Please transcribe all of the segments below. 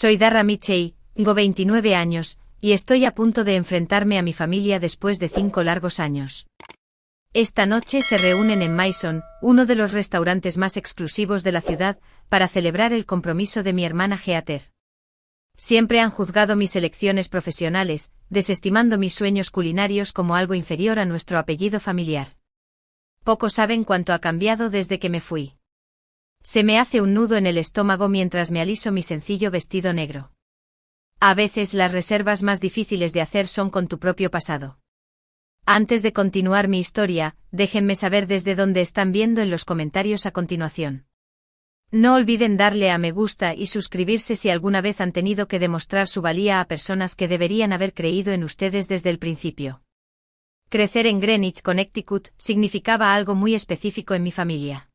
Soy Darra Michei, tengo 29 años, y estoy a punto de enfrentarme a mi familia después de 5 largos años. Esta noche se reúnen en Maison, uno de los restaurantes más exclusivos de la ciudad, para celebrar el compromiso de mi hermana Heather. Siempre han juzgado mis elecciones profesionales, desestimando mis sueños culinarios como algo inferior a nuestro apellido familiar. Pocos saben cuánto ha cambiado desde que me fui. Se me hace un nudo en el estómago mientras me aliso mi sencillo vestido negro. A veces las reservas más difíciles de hacer son con tu propio pasado. Antes de continuar mi historia, déjenme saber desde dónde están viendo en los comentarios a continuación. No olviden darle a me gusta y suscribirse si alguna vez han tenido que demostrar su valía a personas que deberían haber creído en ustedes desde el principio. Crecer en Greenwich, Connecticut, significaba algo muy específico en mi familia.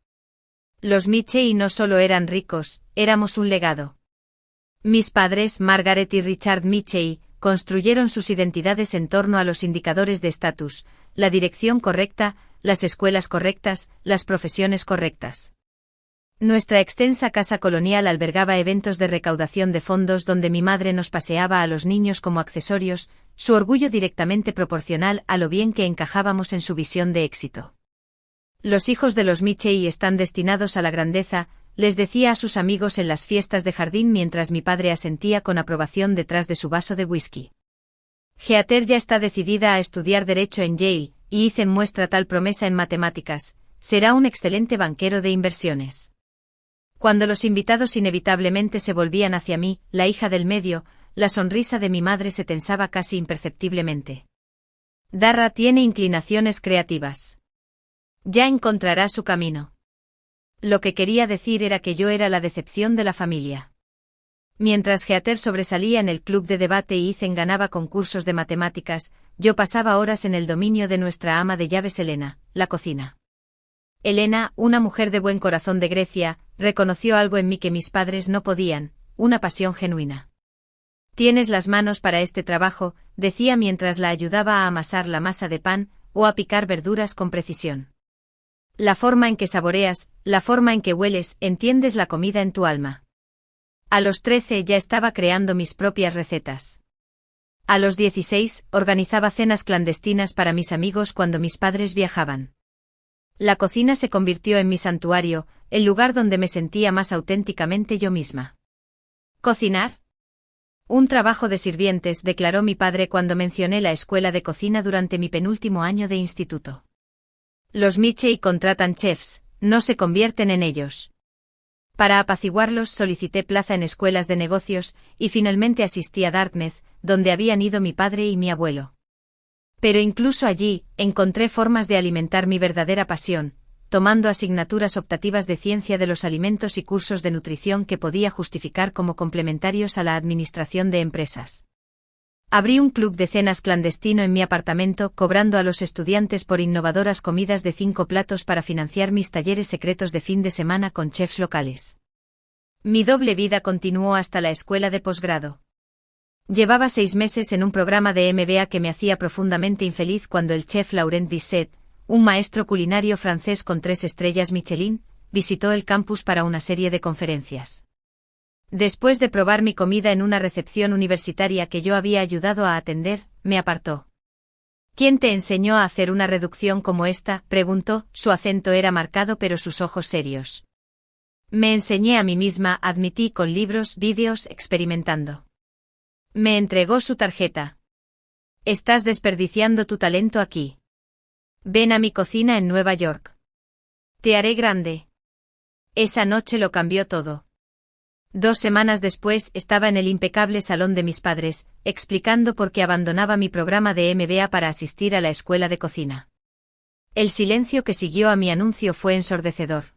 Los Michei no solo eran ricos, éramos un legado. Mis padres, Margaret y Richard Michei, construyeron sus identidades en torno a los indicadores de estatus, la dirección correcta, las escuelas correctas, las profesiones correctas. Nuestra extensa casa colonial albergaba eventos de recaudación de fondos donde mi madre nos paseaba a los niños como accesorios, su orgullo directamente proporcional a lo bien que encajábamos en su visión de éxito. Los hijos de los Michei están destinados a la grandeza, les decía a sus amigos en las fiestas de jardín mientras mi padre asentía con aprobación detrás de su vaso de whisky. Heather ya está decidida a estudiar Derecho en Yale, y Ethan muestra tal promesa en matemáticas, será un excelente banquero de inversiones. Cuando los invitados inevitablemente se volvían hacia mí, la hija del medio, la sonrisa de mi madre se tensaba casi imperceptiblemente. Darra tiene inclinaciones creativas. Ya encontrará su camino. Lo que quería decir era que yo era la decepción de la familia. Mientras Heather sobresalía en el club de debate y Ethan ganaba concursos de matemáticas, yo pasaba horas en el dominio de nuestra ama de llaves Elena, la cocina. Elena, una mujer de buen corazón de Grecia, reconoció algo en mí que mis padres no podían, una pasión genuina. Tienes las manos para este trabajo, decía mientras la ayudaba a amasar la masa de pan, o a picar verduras con precisión. La forma en que saboreas, la forma en que hueles, entiendes la comida en tu alma. A los 13 ya estaba creando mis propias recetas. A los 16, organizaba cenas clandestinas para mis amigos cuando mis padres viajaban. La cocina se convirtió en mi santuario, el lugar donde me sentía más auténticamente yo misma. ¿Cocinar? Un trabajo de sirvientes, declaró mi padre cuando mencioné la escuela de cocina durante mi penúltimo año de instituto. Los Michei contratan chefs, no se convierten en ellos. Para apaciguarlos solicité plaza en escuelas de negocios, y finalmente asistí a Dartmouth, donde habían ido mi padre y mi abuelo. Pero incluso allí, encontré formas de alimentar mi verdadera pasión, tomando asignaturas optativas de ciencia de los alimentos y cursos de nutrición que podía justificar como complementarios a la administración de empresas. Abrí un club de cenas clandestino en mi apartamento, cobrando a los estudiantes por innovadoras comidas de 5 platos para financiar mis talleres secretos de fin de semana con chefs locales. Mi doble vida continuó hasta la escuela de posgrado. Llevaba 6 meses en un programa de MBA que me hacía profundamente infeliz cuando el chef Laurent Bisset, un maestro culinario francés con 3 estrellas Michelin, visitó el campus para una serie de conferencias. Después de probar mi comida en una recepción universitaria que yo había ayudado a atender, me apartó. ¿Quién te enseñó a hacer una reducción como esta?, preguntó, su acento era marcado pero sus ojos serios. Me enseñé a mí misma, admití, con libros, vídeos, experimentando. Me entregó su tarjeta. Estás desperdiciando tu talento aquí. Ven a mi cocina en Nueva York. Te haré grande. Esa noche lo cambió todo. 2 semanas después estaba en el impecable salón de mis padres, explicando por qué abandonaba mi programa de MBA para asistir a la escuela de cocina. El silencio que siguió a mi anuncio fue ensordecedor.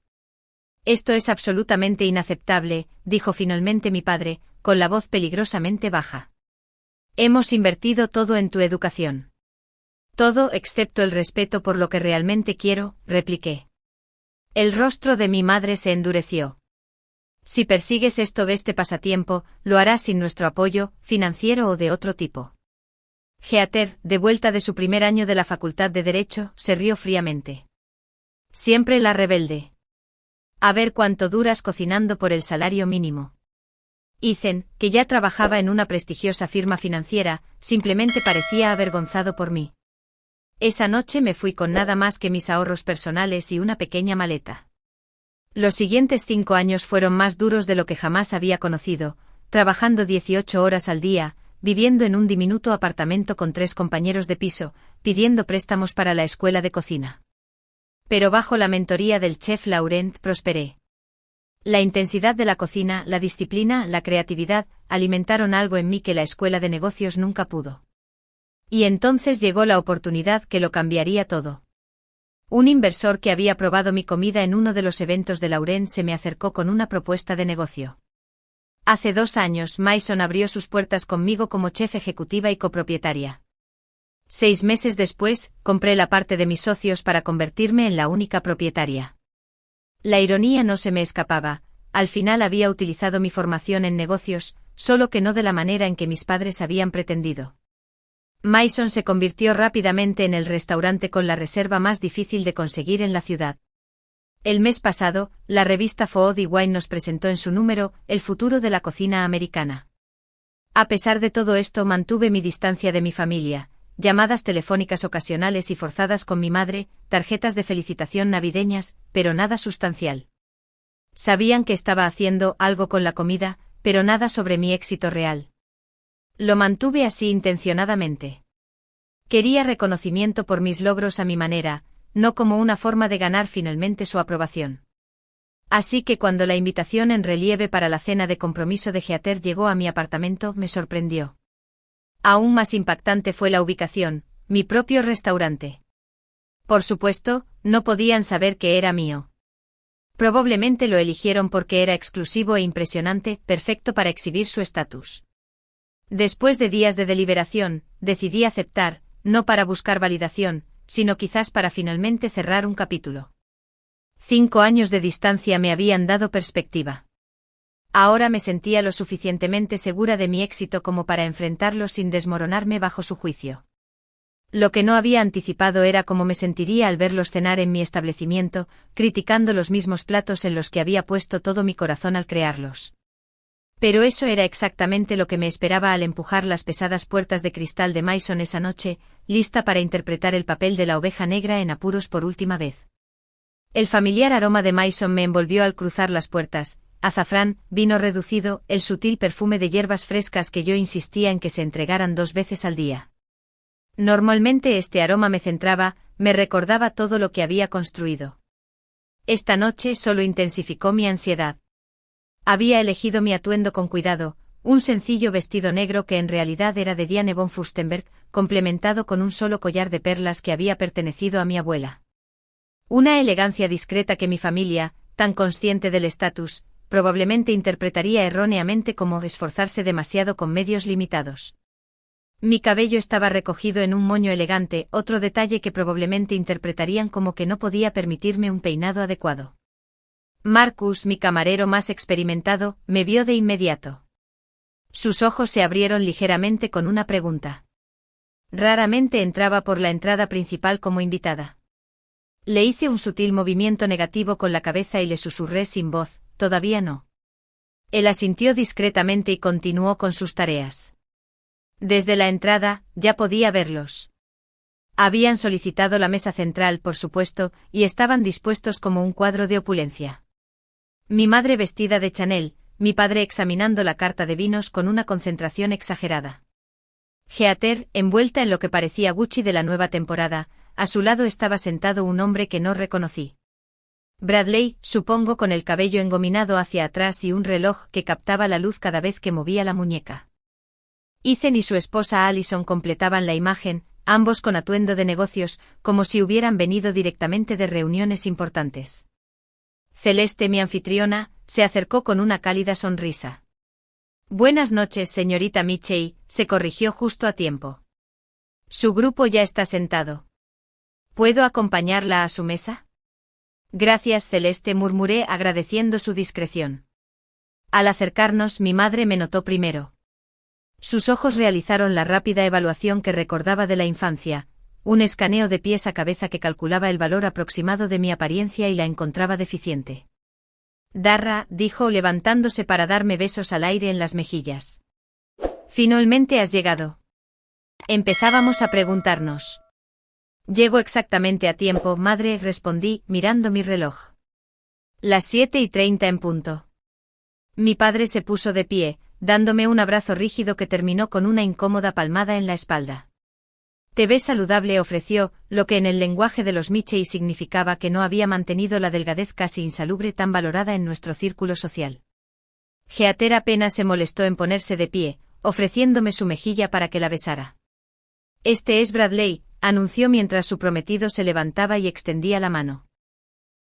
Esto es absolutamente inaceptable, dijo finalmente mi padre, con la voz peligrosamente baja. Hemos invertido todo en tu educación. Todo excepto el respeto por lo que realmente quiero, repliqué. El rostro de mi madre se endureció. Si persigues este pasatiempo, lo harás sin nuestro apoyo, financiero o de otro tipo. Heather, de vuelta de su primer año de la Facultad de Derecho, se rió fríamente. Siempre la rebelde. A ver cuánto duras cocinando por el salario mínimo. Ethan, que ya trabajaba en una prestigiosa firma financiera, simplemente parecía avergonzado por mí. Esa noche me fui con nada más que mis ahorros personales y una pequeña maleta. Los siguientes 5 años fueron más duros de lo que jamás había conocido, trabajando 18 horas al día, viviendo en un diminuto apartamento con 3 compañeros de piso, pidiendo préstamos para la escuela de cocina. Pero bajo la mentoría del chef Laurent prosperé. La intensidad de la cocina, la disciplina, la creatividad, alimentaron algo en mí que la escuela de negocios nunca pudo. Y entonces llegó la oportunidad que lo cambiaría todo. Un inversor que había probado mi comida en uno de los eventos de Laurent se me acercó con una propuesta de negocio. Hace 2 años, Maison abrió sus puertas conmigo como chef ejecutiva y copropietaria. 6 meses después, compré la parte de mis socios para convertirme en la única propietaria. La ironía no se me escapaba, al final había utilizado mi formación en negocios, solo que no de la manera en que mis padres habían pretendido. Maison se convirtió rápidamente en el restaurante con la reserva más difícil de conseguir en la ciudad. El mes pasado, la revista Food & Wine nos presentó en su número El futuro de la cocina americana. A pesar de todo esto, mantuve mi distancia de mi familia, llamadas telefónicas ocasionales y forzadas con mi madre, tarjetas de felicitación navideñas, pero nada sustancial. Sabían que estaba haciendo algo con la comida, pero nada sobre mi éxito real. Lo mantuve así intencionadamente. Quería reconocimiento por mis logros a mi manera, no como una forma de ganar finalmente su aprobación. Así que cuando la invitación en relieve para la cena de compromiso de Geater llegó a mi apartamento, me sorprendió. Aún más impactante fue la ubicación, mi propio restaurante. Por supuesto, no podían saber que era mío. Probablemente lo eligieron porque era exclusivo e impresionante, perfecto para exhibir su estatus. Después de días de deliberación, decidí aceptar, no para buscar validación, sino quizás para finalmente cerrar un capítulo. 5 años de distancia me habían dado perspectiva. Ahora me sentía lo suficientemente segura de mi éxito como para enfrentarlo sin desmoronarme bajo su juicio. Lo que no había anticipado era cómo me sentiría al verlos cenar en mi establecimiento, criticando los mismos platos en los que había puesto todo mi corazón al crearlos. Pero eso era exactamente lo que me esperaba al empujar las pesadas puertas de cristal de Maison esa noche, lista para interpretar el papel de la oveja negra en apuros por última vez. El familiar aroma de Maison me envolvió al cruzar las puertas, azafrán, vino reducido, el sutil perfume de hierbas frescas que yo insistía en que se entregaran 2 veces al día. Normalmente este aroma me centraba, me recordaba todo lo que había construido. Esta noche solo intensificó mi ansiedad. Había elegido mi atuendo con cuidado, un sencillo vestido negro que en realidad era de Diane von Furstenberg, complementado con un solo collar de perlas que había pertenecido a mi abuela. Una elegancia discreta que mi familia, tan consciente del estatus, probablemente interpretaría erróneamente como esforzarse demasiado con medios limitados. Mi cabello estaba recogido en un moño elegante, otro detalle que probablemente interpretarían como que no podía permitirme un peinado adecuado. Marcus, mi camarero más experimentado, me vio de inmediato. Sus ojos se abrieron ligeramente con una pregunta. Raramente entraba por la entrada principal como invitada. Le hice un sutil movimiento negativo con la cabeza y le susurré sin voz, todavía no. Él asintió discretamente y continuó con sus tareas. Desde la entrada, ya podía verlos. Habían solicitado la mesa central, por supuesto, y estaban dispuestos como un cuadro de opulencia. Mi madre vestida de Chanel, mi padre examinando la carta de vinos con una concentración exagerada. Geater, envuelta en lo que parecía Gucci de la nueva temporada, a su lado estaba sentado un hombre que no reconocí. Bradley, supongo, con el cabello engominado hacia atrás y un reloj que captaba la luz cada vez que movía la muñeca. Ethan y su esposa Allison completaban la imagen, ambos con atuendo de negocios, como si hubieran venido directamente de reuniones importantes. Celeste, mi anfitriona, se acercó con una cálida sonrisa. Buenas noches, señorita Mitchell, se corrigió justo a tiempo. Su grupo ya está sentado. ¿Puedo acompañarla a su mesa? Gracias, Celeste, murmuré agradeciendo su discreción. Al acercarnos, mi madre me notó primero. Sus ojos realizaron la rápida evaluación que recordaba de la infancia, un escaneo de pies a cabeza que calculaba el valor aproximado de mi apariencia y la encontraba deficiente. Darra, dijo levantándose para darme besos al aire en las mejillas. Finalmente has llegado. Empezábamos a preguntarnos. Llego exactamente a tiempo, madre, respondí, mirando mi reloj. Las 7:30 en punto. Mi padre se puso de pie, dándome un abrazo rígido que terminó con una incómoda palmada en la espalda. Te ves saludable, ofreció, lo que en el lenguaje de los Michei significaba que no había mantenido la delgadez casi insalubre tan valorada en nuestro círculo social. Heather apenas se molestó en ponerse de pie, ofreciéndome su mejilla para que la besara. Este es Bradley, anunció mientras su prometido se levantaba y extendía la mano.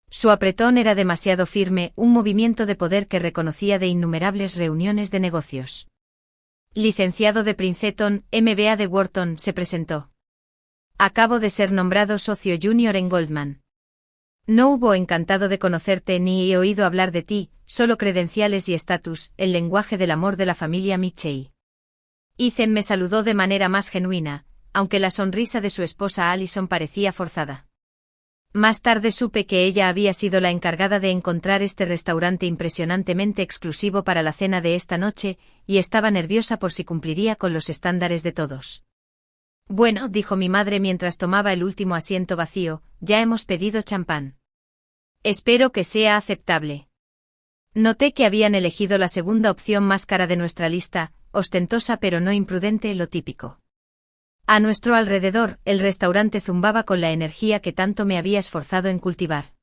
Su apretón era demasiado firme, un movimiento de poder que reconocía de innumerables reuniones de negocios. Licenciado de Princeton, MBA de Wharton, se presentó. Acabo de ser nombrado socio junior en Goldman. No hubo encantado de conocerte ni he oído hablar de ti, solo credenciales y estatus, el lenguaje del amor de la familia Michei. Ethan me saludó de manera más genuina, aunque la sonrisa de su esposa Allison parecía forzada. Más tarde supe que ella había sido la encargada de encontrar este restaurante impresionantemente exclusivo para la cena de esta noche, y estaba nerviosa por si cumpliría con los estándares de todos. Bueno, dijo mi madre mientras tomaba el último asiento vacío, ya hemos pedido champán. Espero que sea aceptable. Noté que habían elegido la segunda opción más cara de nuestra lista, ostentosa pero no imprudente, lo típico. A nuestro alrededor, el restaurante zumbaba con la energía que tanto me había esforzado en cultivar.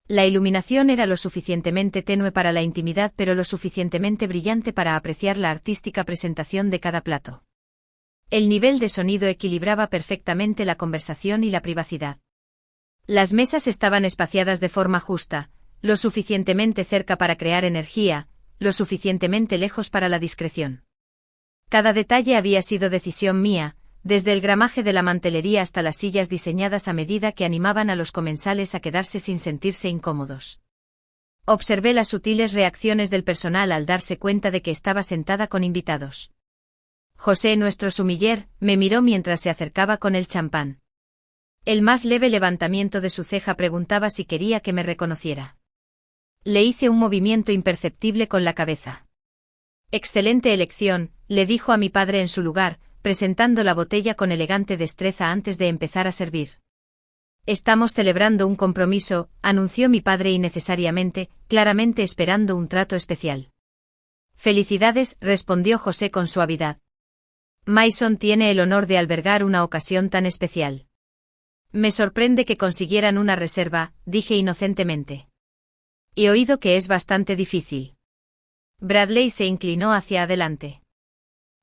La iluminación era lo suficientemente tenue para la intimidad pero lo suficientemente brillante para apreciar la artística presentación de cada plato. El nivel de sonido equilibraba perfectamente la conversación y la privacidad. Las mesas estaban espaciadas de forma justa, lo suficientemente cerca para crear energía, lo suficientemente lejos para la discreción. Cada detalle había sido decisión mía, desde el gramaje de la mantelería hasta las sillas diseñadas a medida que animaban a los comensales a quedarse sin sentirse incómodos. Observé las sutiles reacciones del personal al darse cuenta de que estaba sentada con invitados. José, nuestro sumiller, me miró mientras se acercaba con el champán. El más leve levantamiento de su ceja preguntaba si quería que me reconociera. Le hice un movimiento imperceptible con la cabeza. Excelente elección, le dijo a mi padre en su lugar, presentando la botella con elegante destreza antes de empezar a servir. Estamos celebrando un compromiso, anunció mi padre innecesariamente, claramente esperando un trato especial. Felicidades, respondió José con suavidad. Mason tiene el honor de albergar una ocasión tan especial. Me sorprende que consiguieran una reserva, dije inocentemente. He oído que es bastante difícil. Bradley se inclinó hacia adelante.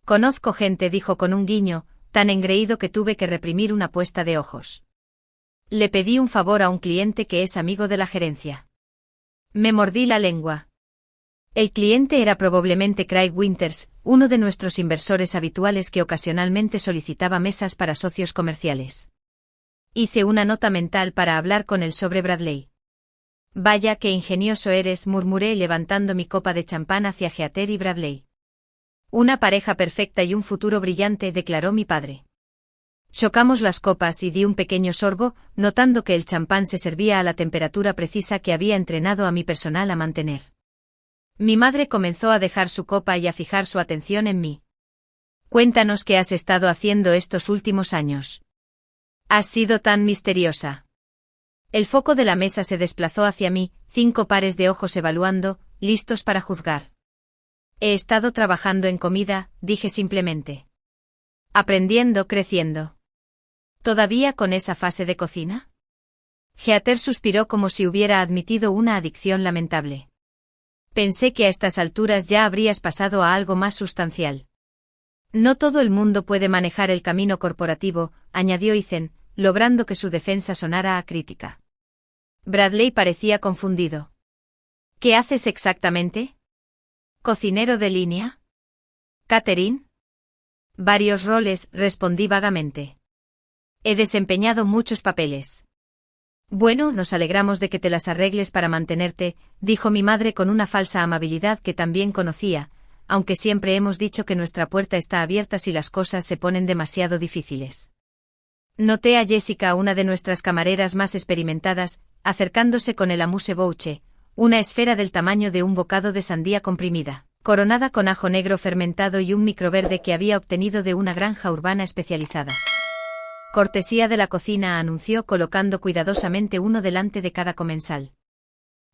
Conozco gente, dijo con un guiño, tan engreído que tuve que reprimir una puesta de ojos. Le pedí un favor a un cliente que es amigo de la gerencia. Me mordí la lengua. El cliente era probablemente Craig Winters, uno de nuestros inversores habituales que ocasionalmente solicitaba mesas para socios comerciales. Hice una nota mental para hablar con él sobre Bradley. Vaya qué ingenioso eres, murmuré levantando mi copa de champán hacia Heather y Bradley. Una pareja perfecta y un futuro brillante, declaró mi padre. Chocamos las copas y di un pequeño sorbo, notando que el champán se servía a la temperatura precisa que había entrenado a mi personal a mantener. Mi madre comenzó a dejar su copa y a fijar su atención en mí. Cuéntanos qué has estado haciendo estos últimos años. Has sido tan misteriosa. El foco de la mesa se desplazó hacia mí, 5 pares de ojos evaluando, listos para juzgar. He estado trabajando en comida, dije simplemente. Aprendiendo, creciendo. ¿Todavía con esa fase de cocina? Heather suspiró como si hubiera admitido una adicción lamentable. Pensé que a estas alturas ya habrías pasado a algo más sustancial. No todo el mundo puede manejar el camino corporativo, añadió Ethan, logrando que su defensa sonara a crítica. Bradley parecía confundido. ¿Qué haces exactamente? ¿Cocinero de línea? ¿Catering? Varios roles, respondí vagamente. He desempeñado muchos papeles. Bueno, nos alegramos de que te las arregles para mantenerte, dijo mi madre con una falsa amabilidad que también conocía, aunque siempre hemos dicho que nuestra puerta está abierta si las cosas se ponen demasiado difíciles. Noté a Jessica, una de nuestras camareras más experimentadas, acercándose con el amuse-bouche, una esfera del tamaño de un bocado de sandía comprimida, coronada con ajo negro fermentado y un microverde que había obtenido de una granja urbana especializada. Cortesía de la cocina, anunció colocando cuidadosamente uno delante de cada comensal.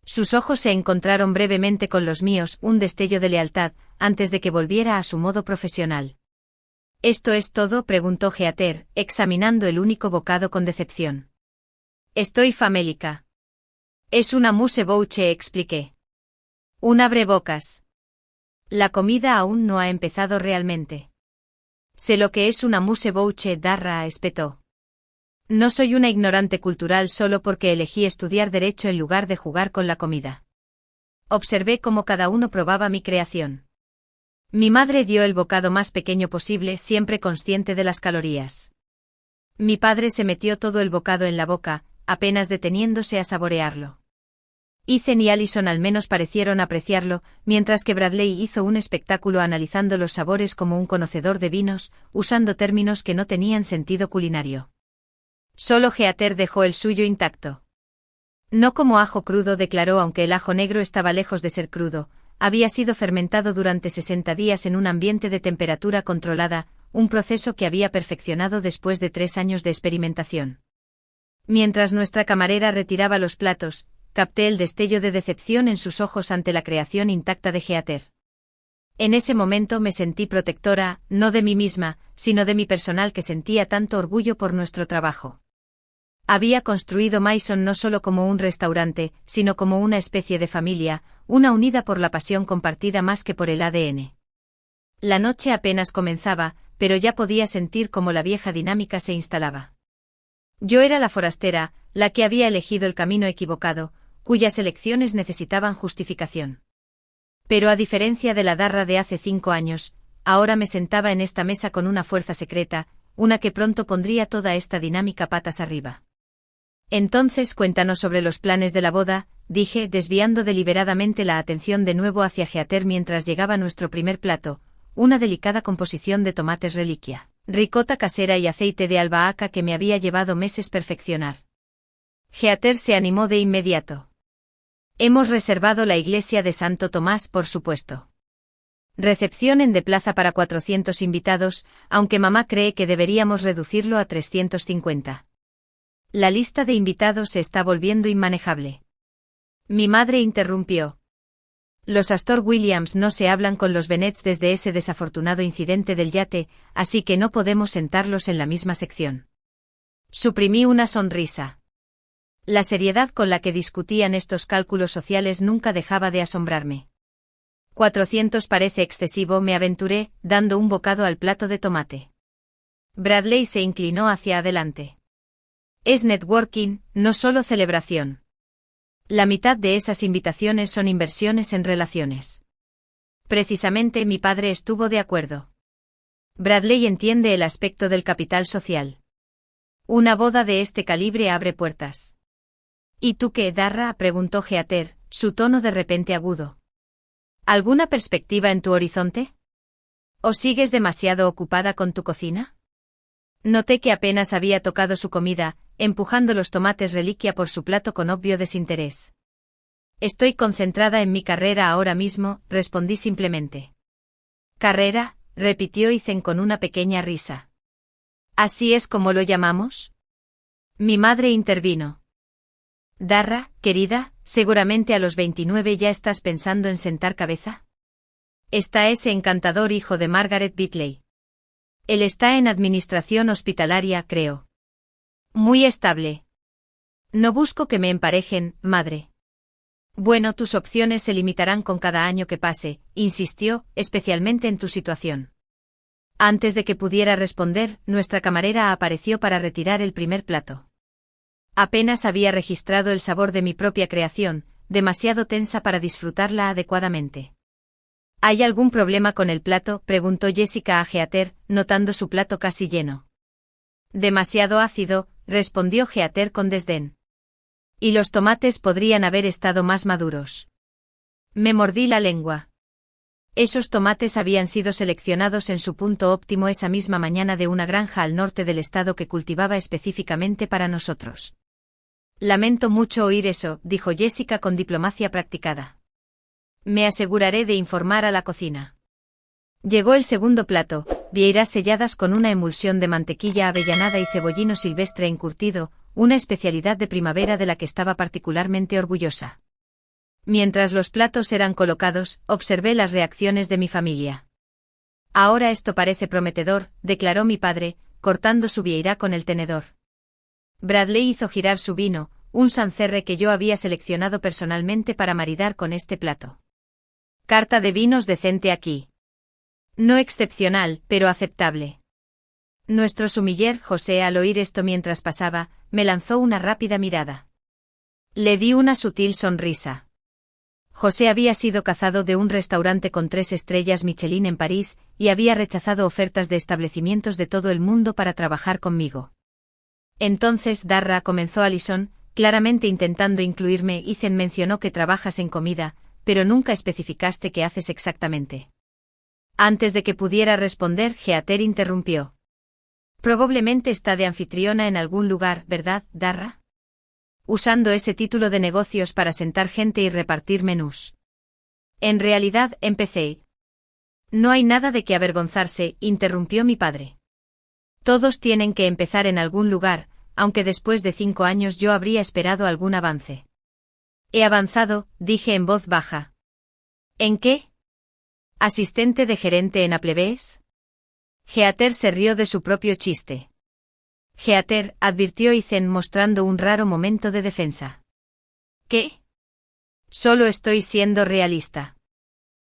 Sus ojos se encontraron brevemente con los míos, un destello de lealtad, antes de que volviera a su modo profesional. ¿Esto es todo?, preguntó Heather, examinando el único bocado con decepción. Estoy famélica. Es una mousse-bouche, expliqué. Un abrebocas. La comida aún no ha empezado realmente. Sé lo que es una mousse-bouche, Darra espetó. No soy una ignorante cultural solo porque elegí estudiar derecho en lugar de jugar con la comida. Observé cómo cada uno probaba mi creación. Mi madre dio el bocado más pequeño posible, siempre consciente de las calorías. Mi padre se metió todo el bocado en la boca, apenas deteniéndose a saborearlo. Ethan y Allison al menos parecieron apreciarlo, mientras que Bradley hizo un espectáculo analizando los sabores como un conocedor de vinos, usando términos que no tenían sentido culinario. Solo Heather dejó el suyo intacto. No como ajo crudo, declaró, aunque el ajo negro estaba lejos de ser crudo, había sido fermentado durante 60 días en un ambiente de temperatura controlada, un proceso que había perfeccionado después de 3 años de experimentación. Mientras nuestra camarera retiraba los platos, capté el destello de decepción en sus ojos ante la creación intacta de Heather. En ese momento me sentí protectora, no de mí misma, sino de mi personal que sentía tanto orgullo por nuestro trabajo. Había construido Mason no solo como un restaurante, sino como una especie de familia, una unida por la pasión compartida más que por el ADN. La noche apenas comenzaba, pero ya podía sentir cómo la vieja dinámica se instalaba. Yo era la forastera, la que había elegido el camino equivocado, cuyas elecciones necesitaban justificación. Pero a diferencia de la Darra de hace 5 años, ahora me sentaba en esta mesa con una fuerza secreta, una que pronto pondría toda esta dinámica patas arriba. Entonces cuéntanos sobre los planes de la boda, dije, desviando deliberadamente la atención de nuevo hacia Heather mientras llegaba nuestro primer plato, una delicada composición de tomates reliquia, ricota casera y aceite de albahaca que me había llevado meses perfeccionar. Heather se animó de inmediato. Hemos reservado la iglesia de Santo Tomás, por supuesto. Recepción en de plaza para 400 invitados, aunque mamá cree que deberíamos reducirlo a 350. La lista de invitados se está volviendo inmanejable. Mi madre interrumpió. Los Astor Williams no se hablan con los Bennets desde ese desafortunado incidente del yate, así que no podemos sentarlos en la misma sección. Suprimí una sonrisa. La seriedad con la que discutían estos cálculos sociales nunca dejaba de asombrarme. 400 parece excesivo, me aventuré, dando un bocado al plato de tomate. Bradley se inclinó hacia adelante. Es networking, no solo celebración. La mitad de esas invitaciones son inversiones en relaciones. Precisamente mi padre estuvo de acuerdo. Bradley entiende el aspecto del capital social. Una boda de este calibre abre puertas. ¿Y tú qué, Darra?, preguntó Heather, su tono de repente agudo. ¿Alguna perspectiva en tu horizonte? ¿O sigues demasiado ocupada con tu cocina? Noté que apenas había tocado su comida, empujando los tomates reliquia por su plato con obvio desinterés. Estoy concentrada en mi carrera ahora mismo, respondí simplemente. ¿Carrera?, repitió Ethan con una pequeña risa. ¿Así es como lo llamamos? Mi madre intervino. Darra, querida, seguramente a los 29 ya estás pensando en sentar cabeza. Está ese encantador hijo de Margaret Bitley. Él está en administración hospitalaria, creo. Muy estable. No busco que me emparejen, madre. Bueno, tus opciones se limitarán con cada año que pase, insistió, especialmente en tu situación. Antes de que pudiera responder, nuestra camarera apareció para retirar el primer plato. Apenas había registrado el sabor de mi propia creación, demasiado tensa para disfrutarla adecuadamente. ¿Hay algún problema con el plato?, preguntó Jessica a Heather, notando su plato casi lleno. Demasiado ácido, respondió Heather con desdén. Y los tomates podrían haber estado más maduros. Me mordí la lengua. Esos tomates habían sido seleccionados en su punto óptimo esa misma mañana de una granja al norte del estado que cultivaba específicamente para nosotros. Lamento mucho oír eso, dijo Jessica con diplomacia practicada. Me aseguraré de informar a la cocina. Llegó el segundo plato, vieiras selladas con una emulsión de mantequilla avellanada y cebollino silvestre encurtido, una especialidad de primavera de la que estaba particularmente orgullosa. Mientras los platos eran colocados, observé las reacciones de mi familia. Ahora esto parece prometedor, declaró mi padre, cortando su vieira con el tenedor. Bradley hizo girar su vino, un Sancerre que yo había seleccionado personalmente para maridar con este plato. Carta de vinos decente aquí. No excepcional, pero aceptable. Nuestro sumiller José, al oír esto mientras pasaba, me lanzó una rápida mirada. Le di una sutil sonrisa. José había sido cazado de un restaurante con 3 estrellas Michelin en París, y había rechazado ofertas de establecimientos de todo el mundo para trabajar conmigo. Entonces Darra, comenzó Alison, claramente intentando incluirme. Ethan mencionó que trabajas en comida, pero nunca especificaste qué haces exactamente. Antes de que pudiera responder, Heather interrumpió. Probablemente está de anfitriona en algún lugar, ¿verdad, Darra? Usando ese título de negocios para sentar gente y repartir menús. En realidad, empecé. No hay nada de qué avergonzarse, interrumpió mi padre. Todos tienen que empezar en algún lugar, aunque después de 5 años yo habría esperado algún avance. He avanzado, dije en voz baja. ¿En qué? ¿Asistente de gerente en Applebee's? Heather se rió de su propio chiste. Heather, advirtió Ethan mostrando un raro momento de defensa. ¿Qué? Solo estoy siendo realista.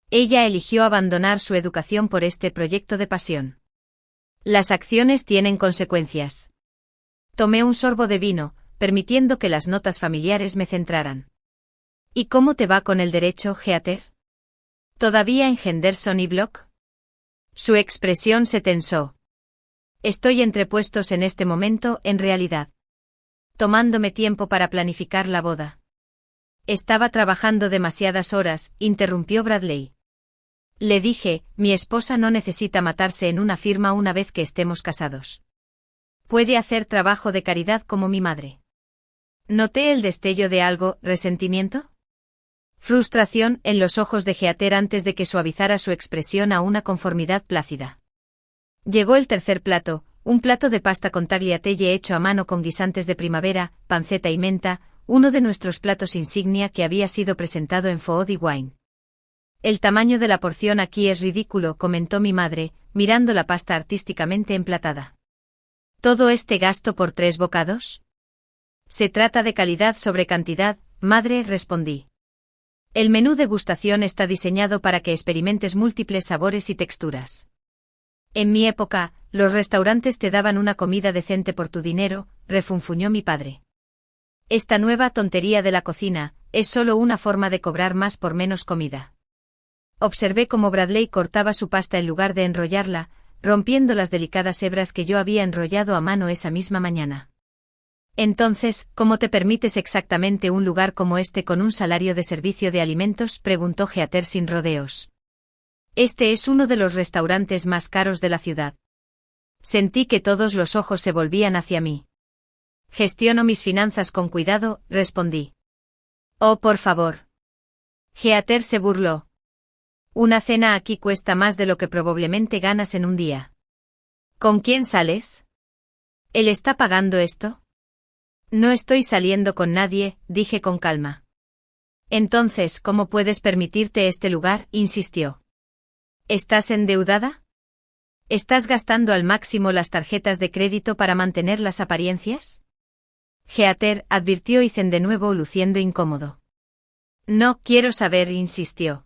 Ella eligió abandonar su educación por este proyecto de pasión. Las acciones tienen consecuencias. Tomé un sorbo de vino, permitiendo que las notas familiares me centraran. ¿Y cómo te va con el derecho, Heather? ¿Todavía en Henderson y Block? Su expresión se tensó. Estoy entre puestos en este momento, en realidad. Tomándome tiempo para planificar la boda. Estaba trabajando demasiadas horas, interrumpió Bradley. Le dije, mi esposa no necesita matarse en una firma una vez que estemos casados. Puede hacer trabajo de caridad como mi madre. Noté el destello de algo, ¿resentimiento? Frustración en los ojos de Heather antes de que suavizara su expresión a una conformidad plácida. Llegó el tercer plato, un plato de pasta con tagliatelle hecho a mano con guisantes de primavera, panceta y menta, uno de nuestros platos insignia que había sido presentado en Food y Wine. El tamaño de la porción aquí es ridículo, comentó mi madre, mirando la pasta artísticamente emplatada. ¿Todo este gasto por 3 bocados? Se trata de calidad sobre cantidad, madre, respondí. El menú degustación está diseñado para que experimentes múltiples sabores y texturas. En mi época, los restaurantes te daban una comida decente por tu dinero, refunfuñó mi padre. Esta nueva tontería de la cocina es solo una forma de cobrar más por menos comida. Observé cómo Bradley cortaba su pasta en lugar de enrollarla, rompiendo las delicadas hebras que yo había enrollado a mano esa misma mañana. Entonces, ¿cómo te permites exactamente un lugar como este con un salario de servicio de alimentos?, preguntó Heather sin rodeos. Este es uno de los restaurantes más caros de la ciudad. Sentí que todos los ojos se volvían hacia mí. Gestiono mis finanzas con cuidado, respondí. Oh, por favor. Heather se burló. Una cena aquí cuesta más de lo que probablemente ganas en un día. ¿Con quién sales? ¿Él está pagando esto? No estoy saliendo con nadie, dije con calma. Entonces, ¿cómo puedes permitirte este lugar?, insistió. ¿Estás endeudada? ¿Estás gastando al máximo las tarjetas de crédito para mantener las apariencias? Heather, advirtió Ethan de nuevo luciendo incómodo. No, quiero saber, insistió.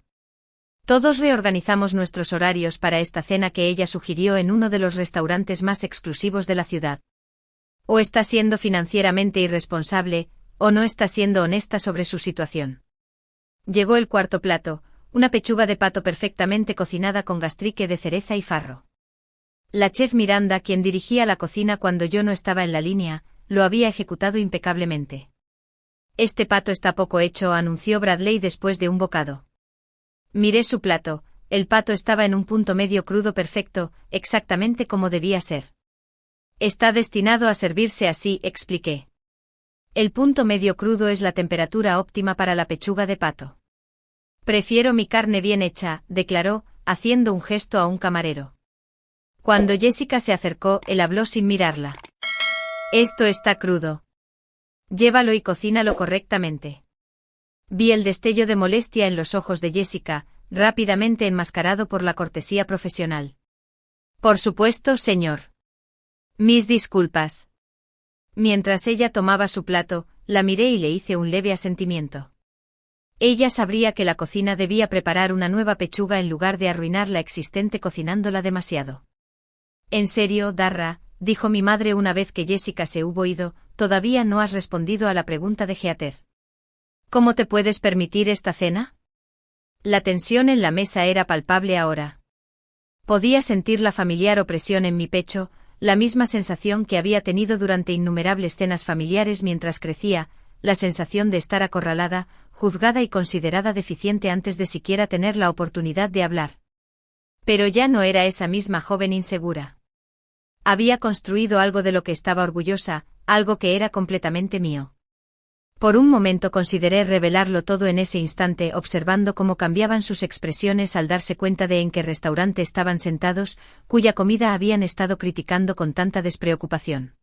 Todos reorganizamos nuestros horarios para esta cena que ella sugirió en uno de los restaurantes más exclusivos de la ciudad. O está siendo financieramente irresponsable, o no está siendo honesta sobre su situación. Llegó el cuarto plato, una pechuga de pato perfectamente cocinada con gastrique de cereza y farro. La chef Miranda, quien dirigía la cocina cuando yo no estaba en la línea, lo había ejecutado impecablemente. Este pato está poco hecho, anunció Bradley después de un bocado. Miré su plato, el pato estaba en un punto medio crudo perfecto, exactamente como debía ser. Está destinado a servirse así, expliqué. El punto medio crudo es la temperatura óptima para la pechuga de pato. Prefiero mi carne bien hecha, declaró, haciendo un gesto a un camarero. Cuando Jessica se acercó, él habló sin mirarla. Esto está crudo. Llévalo y cocínalo correctamente. Vi el destello de molestia en los ojos de Jessica, rápidamente enmascarado por la cortesía profesional. Por supuesto, señor. Mis disculpas. Mientras ella tomaba su plato, la miré y le hice un leve asentimiento. Ella sabría que la cocina debía preparar una nueva pechuga en lugar de arruinar la existente cocinándola demasiado. En serio, Darra, dijo mi madre una vez que Jessica se hubo ido, todavía no has respondido a la pregunta de Heather. ¿Cómo te puedes permitir esta cena? La tensión en la mesa era palpable ahora. Podía sentir la familiar opresión en mi pecho, la misma sensación que había tenido durante innumerables cenas familiares mientras crecía, la sensación de estar acorralada, juzgada y considerada deficiente antes de siquiera tener la oportunidad de hablar. Pero ya no era esa misma joven insegura. Había construido algo de lo que estaba orgullosa, algo que era completamente mío. Por un momento consideré revelarlo todo en ese instante, observando cómo cambiaban sus expresiones al darse cuenta de en qué restaurante estaban sentados, cuya comida habían estado criticando con tanta despreocupación.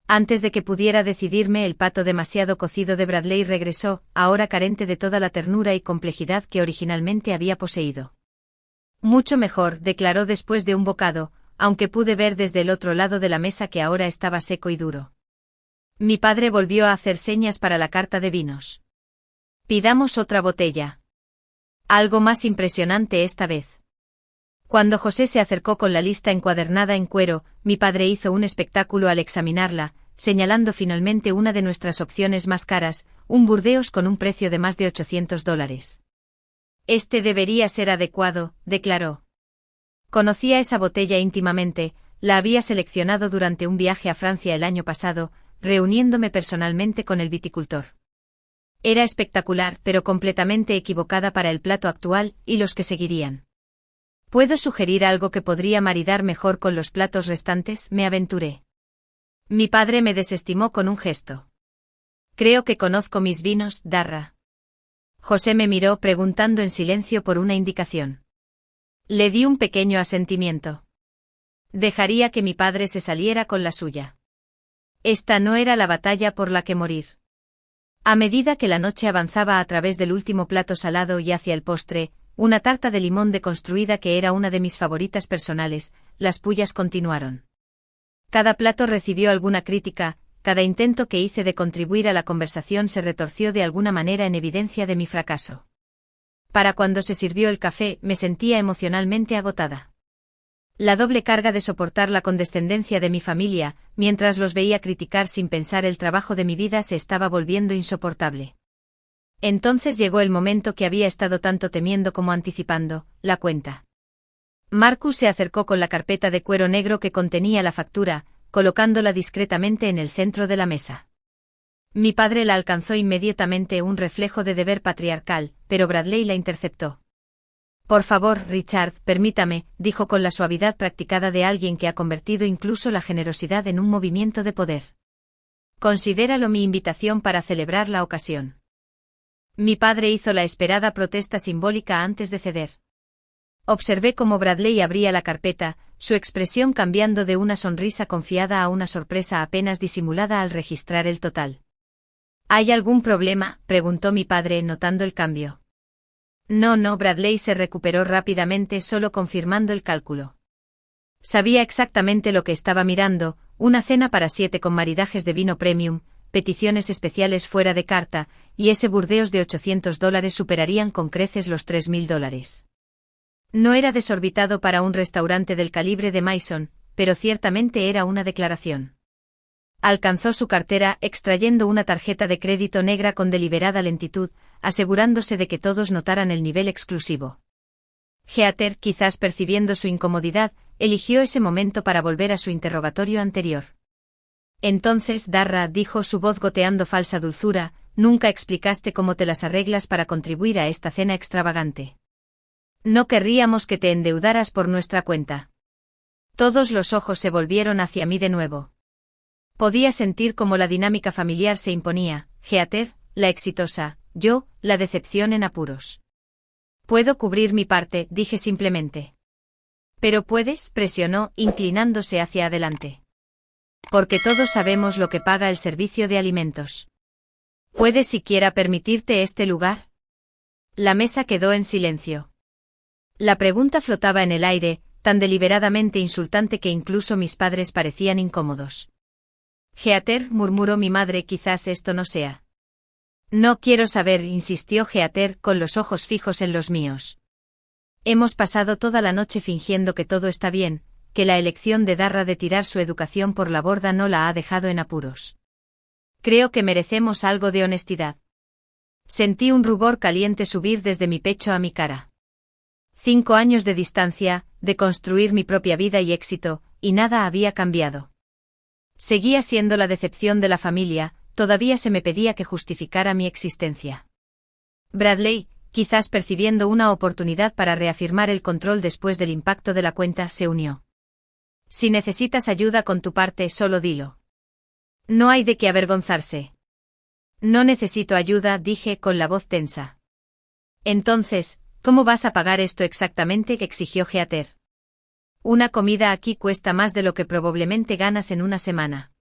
Antes de que pudiera decidirme, el pato demasiado cocido de Bradley regresó, ahora carente de toda la ternura y complejidad que originalmente había poseído. Mucho mejor, declaró después de un bocado, aunque pude ver desde el otro lado de la mesa que ahora estaba seco y duro. Mi padre volvió a hacer señas para la carta de vinos. Pidamos otra botella. Algo más impresionante esta vez. Cuando José se acercó con la lista encuadernada en cuero, mi padre hizo un espectáculo al examinarla, señalando finalmente una de nuestras opciones más caras, un Burdeos con un precio de más de $800. Este debería ser adecuado, declaró. Conocía esa botella íntimamente, la había seleccionado durante un viaje a Francia el año pasado, reuniéndome personalmente con el viticultor. Era espectacular, pero completamente equivocada para el plato actual y los que seguirían. ¿Puedo sugerir algo que podría maridar mejor con los platos restantes?, me aventuré. Mi padre me desestimó con un gesto. Creo que conozco mis vinos, Darra. José me miró preguntando en silencio por una indicación. Le di un pequeño asentimiento. Dejaría que mi padre se saliera con la suya. Esta no era la batalla por la que morir. A medida que la noche avanzaba a través del último plato salado y hacia el postre, una tarta de limón deconstruida que era una de mis favoritas personales, las pullas continuaron. Cada plato recibió alguna crítica, cada intento que hice de contribuir a la conversación se retorció de alguna manera en evidencia de mi fracaso. Para cuando se sirvió el café, me sentía emocionalmente agotada. La doble carga de soportar la condescendencia de mi familia, mientras los veía criticar sin pensar el trabajo de mi vida, se estaba volviendo insoportable. Entonces llegó el momento que había estado tanto temiendo como anticipando, la cuenta. Marcus se acercó con la carpeta de cuero negro que contenía la factura, colocándola discretamente en el centro de la mesa. Mi padre la alcanzó inmediatamente, un reflejo de deber patriarcal, pero Bradley la interceptó. Por favor, Richard, permítame, dijo con la suavidad practicada de alguien que ha convertido incluso la generosidad en un movimiento de poder. Considéralo mi invitación para celebrar la ocasión. Mi padre hizo la esperada protesta simbólica antes de ceder. Observé cómo Bradley abría la carpeta, su expresión cambiando de una sonrisa confiada a una sorpresa apenas disimulada al registrar el total. ¿Hay algún problema?, preguntó mi padre notando el cambio. No, Bradley se recuperó rápidamente, solo confirmando el cálculo. Sabía exactamente lo que estaba mirando, una cena para 7 con maridajes de vino premium, peticiones especiales fuera de carta, y ese Burdeos de $800 superarían con creces los $3.000. No era desorbitado para un restaurante del calibre de Maison, pero ciertamente era una declaración. Alcanzó su cartera, extrayendo una tarjeta de crédito negra con deliberada lentitud, asegurándose de que todos notaran el nivel exclusivo. Heather, quizás percibiendo su incomodidad, eligió ese momento para volver a su interrogatorio anterior. Entonces, Darra, dijo, su voz goteando falsa dulzura, nunca explicaste cómo te las arreglas para contribuir a esta cena extravagante. No querríamos que te endeudaras por nuestra cuenta. Todos los ojos se volvieron hacia mí de nuevo. Podía sentir cómo la dinámica familiar se imponía, Heather, la exitosa, yo, la decepción en apuros. Puedo cubrir mi parte, dije simplemente. Pero puedes, presionó, inclinándose hacia adelante. Porque todos sabemos lo que paga el servicio de alimentos. ¿Puedes siquiera permitirte este lugar? La mesa quedó en silencio. La pregunta flotaba en el aire, tan deliberadamente insultante que incluso mis padres parecían incómodos. Heather, murmuró mi madre, quizás esto no sea. No quiero saber, insistió Heather con los ojos fijos en los míos. Hemos pasado toda la noche fingiendo que todo está bien, que la elección de Darra de tirar su educación por la borda no la ha dejado en apuros. Creo que merecemos algo de honestidad. Sentí un rubor caliente subir desde mi pecho a mi cara. 5 años de distancia, de construir mi propia vida y éxito, y nada había cambiado. Seguía siendo la decepción de la familia, todavía se me pedía que justificara mi existencia. Bradley, quizás percibiendo una oportunidad para reafirmar el control después del impacto de la cuenta, se unió. Si necesitas ayuda con tu parte, solo dilo. No hay de qué avergonzarse. No necesito ayuda, dije con la voz tensa. Entonces, ¿cómo vas a pagar esto exactamente?, exigió Heather. Una comida aquí cuesta más de lo que probablemente ganas en una semana.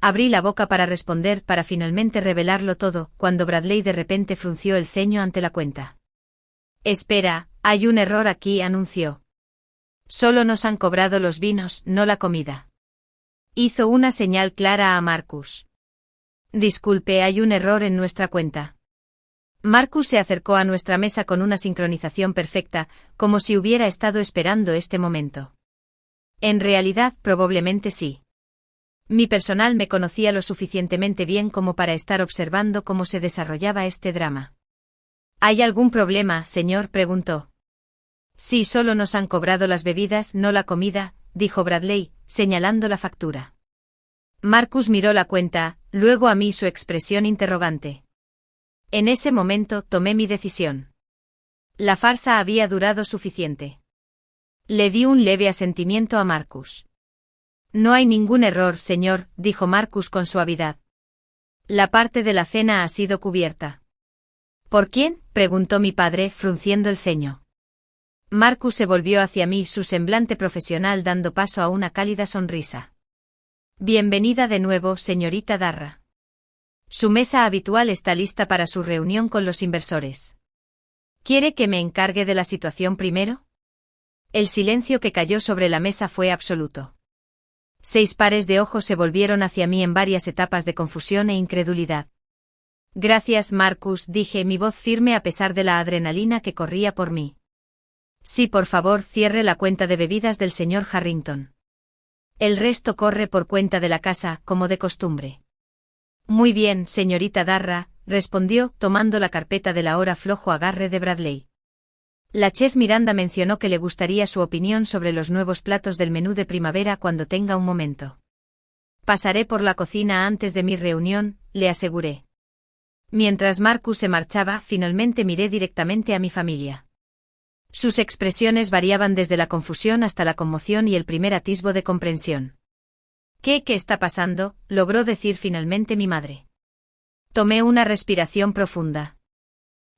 Abrí la boca para responder, para finalmente revelarlo todo, cuando Bradley de repente frunció el ceño ante la cuenta. Espera, hay un error aquí, anunció. Solo nos han cobrado los vinos, no la comida. Hizo una señal clara a Marcus. Disculpe, hay un error en nuestra cuenta. Marcus se acercó a nuestra mesa con una sincronización perfecta, como si hubiera estado esperando este momento. En realidad, probablemente sí. Mi personal me conocía lo suficientemente bien como para estar observando cómo se desarrollaba este drama. ¿Hay algún problema, señor?, preguntó. Sí, solo nos han cobrado las bebidas, no la comida, dijo Bradley, señalando la factura. Marcus miró la cuenta, luego a mí, su expresión interrogante. En ese momento tomé mi decisión. La farsa había durado suficiente. Le di un leve asentimiento a Marcus. No hay ningún error, señor, dijo Marcus con suavidad. La parte de la cena ha sido cubierta. ¿Por quién?, preguntó mi padre, frunciendo el ceño. Marcus se volvió hacia mí, su semblante profesional dando paso a una cálida sonrisa. Bienvenida de nuevo, señorita Darra. Su mesa habitual está lista para su reunión con los inversores. ¿Quiere que me encargue de la situación primero? El silencio que cayó sobre la mesa fue absoluto. 6 pares de ojos se volvieron hacia mí en varias etapas de confusión e incredulidad. Gracias, Marcus, dije, mi voz firme a pesar de la adrenalina que corría por mí. Sí, por favor, cierre la cuenta de bebidas del señor Harrington. El resto corre por cuenta de la casa, como de costumbre. Muy bien, señorita Darra, respondió, tomando la carpeta del ahora flojo agarre de Bradley. La chef Miranda mencionó que le gustaría su opinión sobre los nuevos platos del menú de primavera cuando tenga un momento. Pasaré por la cocina antes de mi reunión, le aseguré. Mientras Marcus se marchaba, finalmente miré directamente a mi familia. Sus expresiones variaban desde la confusión hasta la conmoción y el primer atisbo de comprensión. ¿Qué está pasando?, logró decir finalmente mi madre. Tomé una respiración profunda.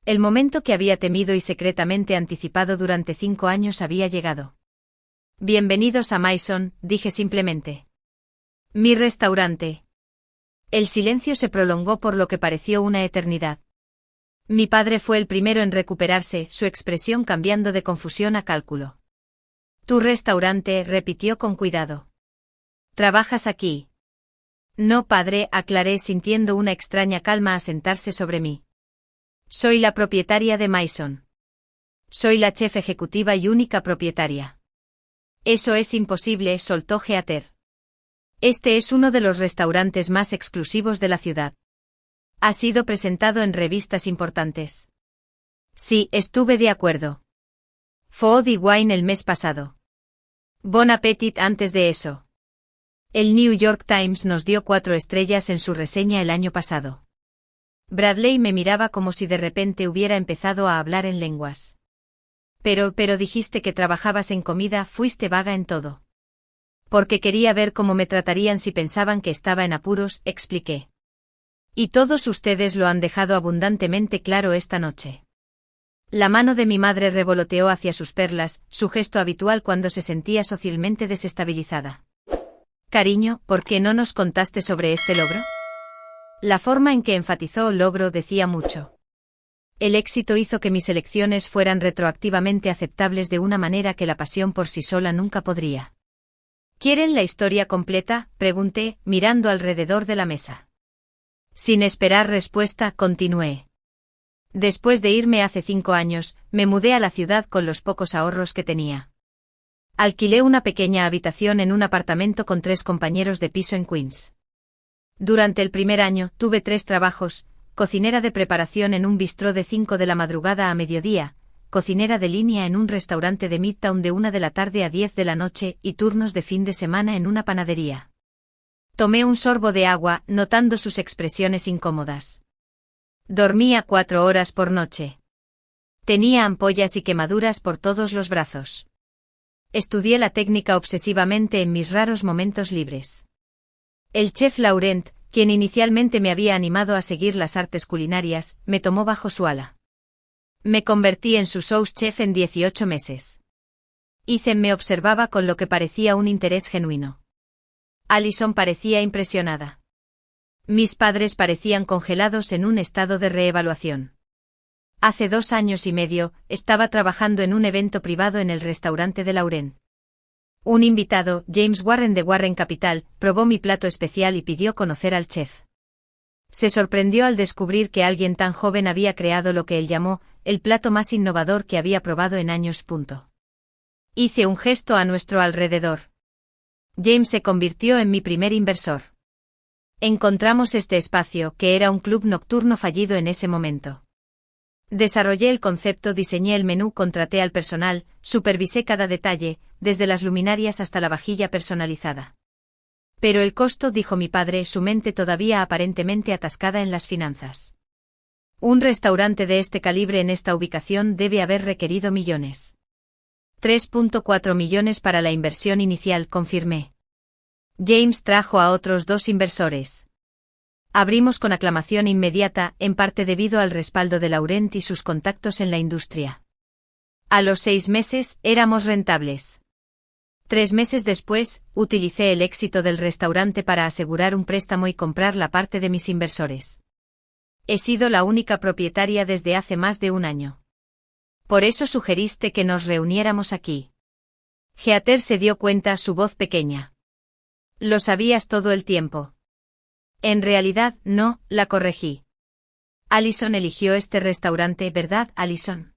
El momento que había temido y secretamente anticipado durante 5 años había llegado. Bienvenidos a Maison, dije simplemente. Mi restaurante. El silencio se prolongó por lo que pareció una eternidad. Mi padre fue el primero en recuperarse, su expresión cambiando de confusión a cálculo. Tu restaurante, repitió con cuidado. ¿Trabajas aquí? No, padre, aclaré sintiendo una extraña calma asentarse sobre mí. Soy la propietaria de Maison. Soy la chef ejecutiva y única propietaria. Eso es imposible, soltó Heather. Este es uno de los restaurantes más exclusivos de la ciudad. Ha sido presentado en revistas importantes. Sí, estuve de acuerdo. Food y Wine el mes pasado. Bon Appetit antes de eso. El New York Times nos dio 4 estrellas en su reseña el año pasado. Bradley me miraba como si de repente hubiera empezado a hablar en lenguas. Pero dijiste que trabajabas en comida, fuiste vaga en todo. Porque quería ver cómo me tratarían si pensaban que estaba en apuros, expliqué. Y todos ustedes lo han dejado abundantemente claro esta noche. La mano de mi madre revoloteó hacia sus perlas, su gesto habitual cuando se sentía socialmente desestabilizada. Cariño, ¿por qué no nos contaste sobre este logro? La forma en que enfatizó logro decía mucho. El éxito hizo que mis elecciones fueran retroactivamente aceptables de una manera que la pasión por sí sola nunca podría. ¿Quieren la historia completa?, pregunté, mirando alrededor de la mesa. Sin esperar respuesta, continué. Después de irme hace 5 años, me mudé a la ciudad con los pocos ahorros que tenía. Alquilé una pequeña habitación en un apartamento con 3 compañeros de piso en Queens. Durante el primer año, tuve 3 trabajos: cocinera de preparación en un bistró de 5 de la madrugada a mediodía, cocinera de línea en un restaurante de Midtown de 1 de la tarde a 10 de la noche y turnos de fin de semana en una panadería. Tomé un sorbo de agua, notando sus expresiones incómodas. Dormía 4 horas por noche. Tenía ampollas y quemaduras por todos los brazos. Estudié la técnica obsesivamente en mis raros momentos libres. El chef Laurent, quien inicialmente me había animado a seguir las artes culinarias, me tomó bajo su ala. Me convertí en su sous chef en 18 meses. Ethan me observaba con lo que parecía un interés genuino. Alison parecía impresionada. Mis padres parecían congelados en un estado de reevaluación. Hace 2 años y medio, estaba trabajando en un evento privado en el restaurante de Laurent. Un invitado, James Warren de Warren Capital, probó mi plato especial y pidió conocer al chef. Se sorprendió al descubrir que alguien tan joven había creado lo que él llamó el plato más innovador que había probado en años. Hice un gesto a nuestro alrededor. James se convirtió en mi primer inversor. Encontramos este espacio, que era un club nocturno fallido en ese momento. Desarrollé el concepto, diseñé el menú, contraté al personal, supervisé cada detalle, desde las luminarias hasta la vajilla personalizada. Pero el costo, dijo mi padre, su mente todavía aparentemente atascada en las finanzas. Un restaurante de este calibre en esta ubicación debe haber requerido millones. 3.4 millones para la inversión inicial, confirmé. James trajo a otros 2 inversores. Abrimos con aclamación inmediata, en parte debido al respaldo de Laurent y sus contactos en la industria. A los 6 meses, éramos rentables. 3 meses después, utilicé el éxito del restaurante para asegurar un préstamo y comprar la parte de mis inversores. He sido la única propietaria desde hace más de 1 año. Por eso sugeriste que nos reuniéramos aquí. Heather se dio cuenta, su voz pequeña. Lo sabías todo el tiempo. En realidad, no, la corregí. Alison eligió este restaurante, ¿verdad, Alison?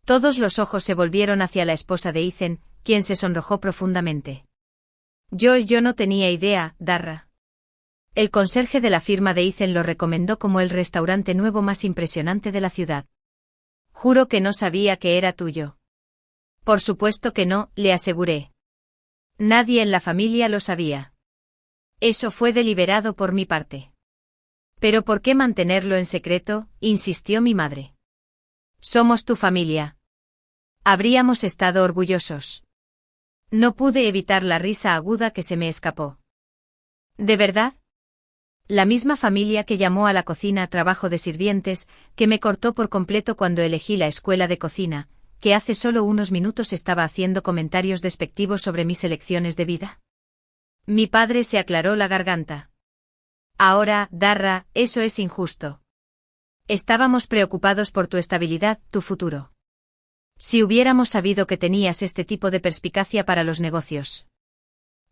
Todos los ojos se volvieron hacia la esposa de Ethan, quien se sonrojó profundamente. Yo no tenía idea, Darra. El conserje de la firma de Ethan lo recomendó como el restaurante nuevo más impresionante de la ciudad. Juro que no sabía que era tuyo. Por supuesto que no, le aseguré. Nadie en la familia lo sabía. Eso fue deliberado por mi parte. ¿Pero por qué mantenerlo en secreto?, insistió mi madre. Somos tu familia. Habríamos estado orgullosos. No pude evitar la risa aguda que se me escapó. ¿De verdad? La misma familia que llamó a la cocina trabajo de sirvientes, que me cortó por completo cuando elegí la escuela de cocina, que hace solo unos minutos estaba haciendo comentarios despectivos sobre mis elecciones de vida. Mi padre se aclaró la garganta. Ahora, Darra, eso es injusto. Estábamos preocupados por tu estabilidad, tu futuro. Si hubiéramos sabido que tenías este tipo de perspicacia para los negocios.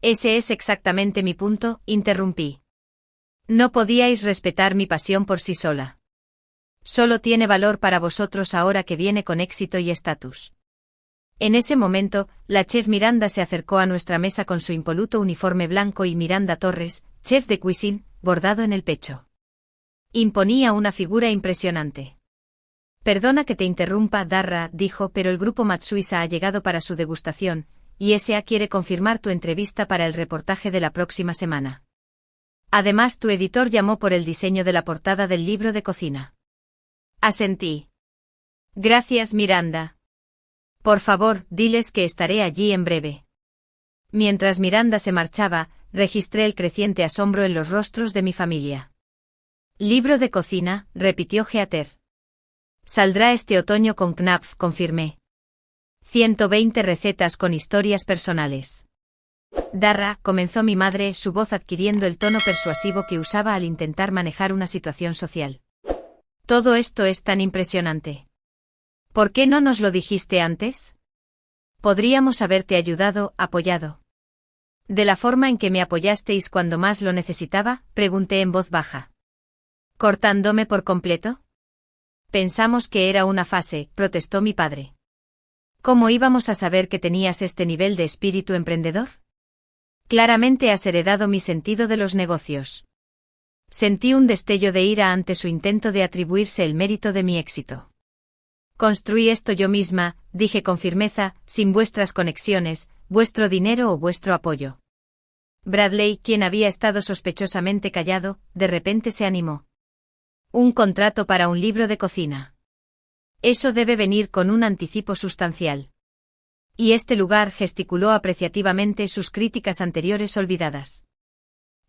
Ese es exactamente mi punto, interrumpí. No podíais respetar mi pasión por sí sola. Solo tiene valor para vosotros ahora que viene con éxito y estatus. En ese momento, la chef Miranda se acercó a nuestra mesa con su impoluto uniforme blanco y Miranda Torres, chef de cuisine, bordado en el pecho. Imponía una figura impresionante. Perdona que te interrumpa, Darra, dijo, pero el grupo Matsuisa ha llegado para su degustación, y S.A. quiere confirmar tu entrevista para el reportaje de la próxima semana. Además, tu editor llamó por el diseño de la portada del libro de cocina. Asentí. Gracias, Miranda. Por favor, diles que estaré allí en breve. Mientras Miranda se marchaba, registré el creciente asombro en los rostros de mi familia. Libro de cocina, repitió Heather. Saldrá este otoño con Knapf, confirmé. 120 recetas con historias personales. Darra, comenzó mi madre, su voz adquiriendo el tono persuasivo que usaba al intentar manejar una situación social. Todo esto es tan impresionante. ¿Por qué no nos lo dijiste antes? Podríamos haberte ayudado, apoyado. ¿De la forma en que me apoyasteis cuando más lo necesitaba?, pregunté en voz baja. ¿Cortándome por completo? Pensamos que era una fase, protestó mi padre. ¿Cómo íbamos a saber que tenías este nivel de espíritu emprendedor? Claramente has heredado mi sentido de los negocios. Sentí un destello de ira ante su intento de atribuirse el mérito de mi éxito. Construí esto yo misma, dije con firmeza, sin vuestras conexiones, vuestro dinero o vuestro apoyo. Bradley, quien había estado sospechosamente callado, de repente se animó. Un contrato para un libro de cocina. Eso debe venir con un anticipo sustancial. Y este lugar gesticuló apreciativamente sus críticas anteriores olvidadas.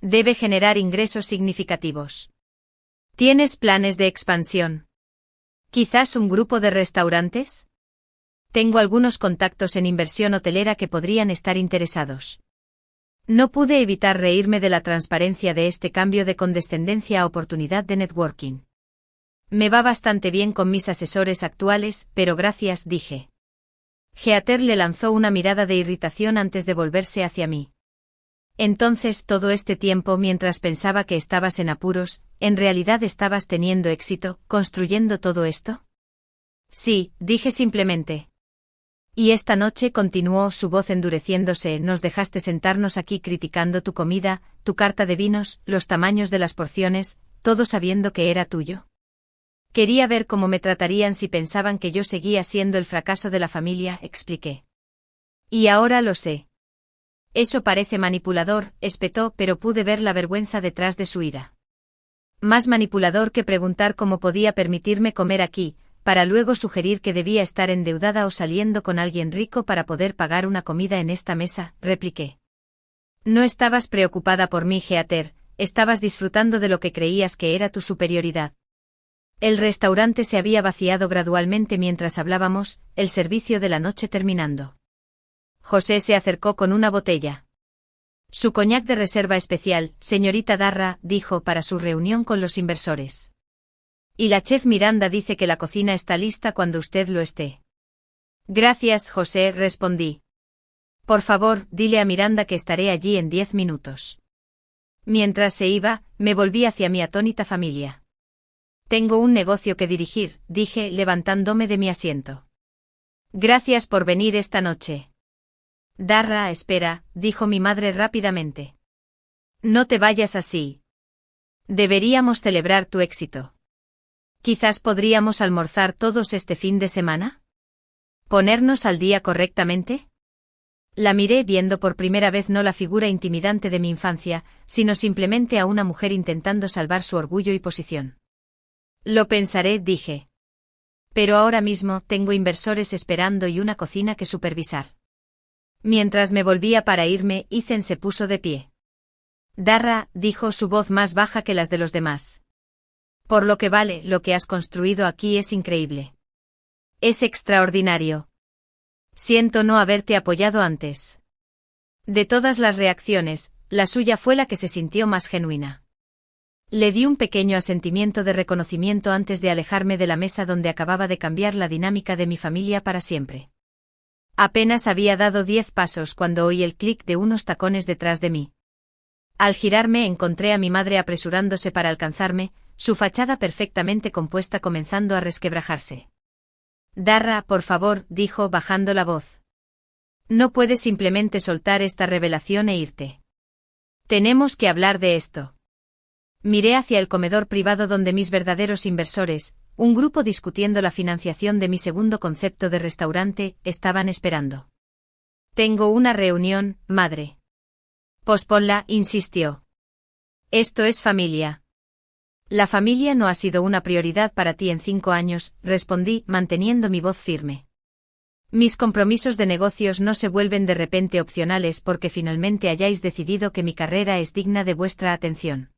Debe generar ingresos significativos. ¿Tienes planes de expansión? ¿Quizás un grupo de restaurantes? Tengo algunos contactos en inversión hotelera que podrían estar interesados. No pude evitar reírme de la transparencia de este cambio de condescendencia a oportunidad de networking. Me va bastante bien con mis asesores actuales, pero gracias, dije. Heather le lanzó una mirada de irritación antes de volverse hacia mí. Entonces todo este tiempo mientras pensaba que estabas en apuros, ¿en realidad estabas teniendo éxito, construyendo todo esto? Sí, dije simplemente. Y esta noche, continuó su voz endureciéndose, nos dejaste sentarnos aquí criticando tu comida, tu carta de vinos, los tamaños de las porciones, todo sabiendo que era tuyo. Quería ver cómo me tratarían si pensaban que yo seguía siendo el fracaso de la familia, expliqué. Y ahora lo sé. Eso parece manipulador, espetó, pero pude ver la vergüenza detrás de su ira. Más manipulador que preguntar cómo podía permitirme comer aquí, para luego sugerir que debía estar endeudada o saliendo con alguien rico para poder pagar una comida en esta mesa, repliqué. No estabas preocupada por mí, Heather, estabas disfrutando de lo que creías que era tu superioridad. El restaurante se había vaciado gradualmente mientras hablábamos, el servicio de la noche terminando. José se acercó con una botella. Su coñac de reserva especial, señorita Darra, dijo, para su reunión con los inversores. Y la chef Miranda dice que la cocina está lista cuando usted lo esté. Gracias, José, respondí. Por favor, dile a Miranda que estaré allí en 10 minutos. Mientras se iba, me volví hacia mi atónita familia. Tengo un negocio que dirigir, dije, levantándome de mi asiento. Gracias por venir esta noche. Darra, espera, dijo mi madre rápidamente. No te vayas así. Deberíamos celebrar tu éxito. Quizás podríamos almorzar todos este fin de semana. ¿Ponernos al día correctamente? La miré viendo por primera vez no la figura intimidante de mi infancia, sino simplemente a una mujer intentando salvar su orgullo y posición. Lo pensaré, dije. Pero ahora mismo tengo inversores esperando y una cocina que supervisar. Mientras me volvía para irme, Ethan se puso de pie. Darra, dijo su voz más baja que las de los demás. Por lo que vale, lo que has construido aquí es increíble. Es extraordinario. Siento no haberte apoyado antes. De todas las reacciones, la suya fue la que se sintió más genuina. Le di un pequeño asentimiento de reconocimiento antes de alejarme de la mesa donde acababa de cambiar la dinámica de mi familia para siempre. Apenas había dado 10 pasos cuando oí el clic de unos tacones detrás de mí. Al girarme encontré a mi madre apresurándose para alcanzarme, su fachada perfectamente compuesta comenzando a resquebrajarse. Darra, por favor, dijo bajando la voz. No puedes simplemente soltar esta revelación e irte. Tenemos que hablar de esto. Miré hacia el comedor privado donde mis verdaderos inversores, un grupo discutiendo la financiación de mi segundo concepto de restaurante, estaban esperando. Tengo una reunión, madre. Posponla, insistió. Esto es familia. La familia no ha sido una prioridad para ti en 5 años, respondí, manteniendo mi voz firme. Mis compromisos de negocios no se vuelven de repente opcionales porque finalmente hayáis decidido que mi carrera es digna de vuestra atención.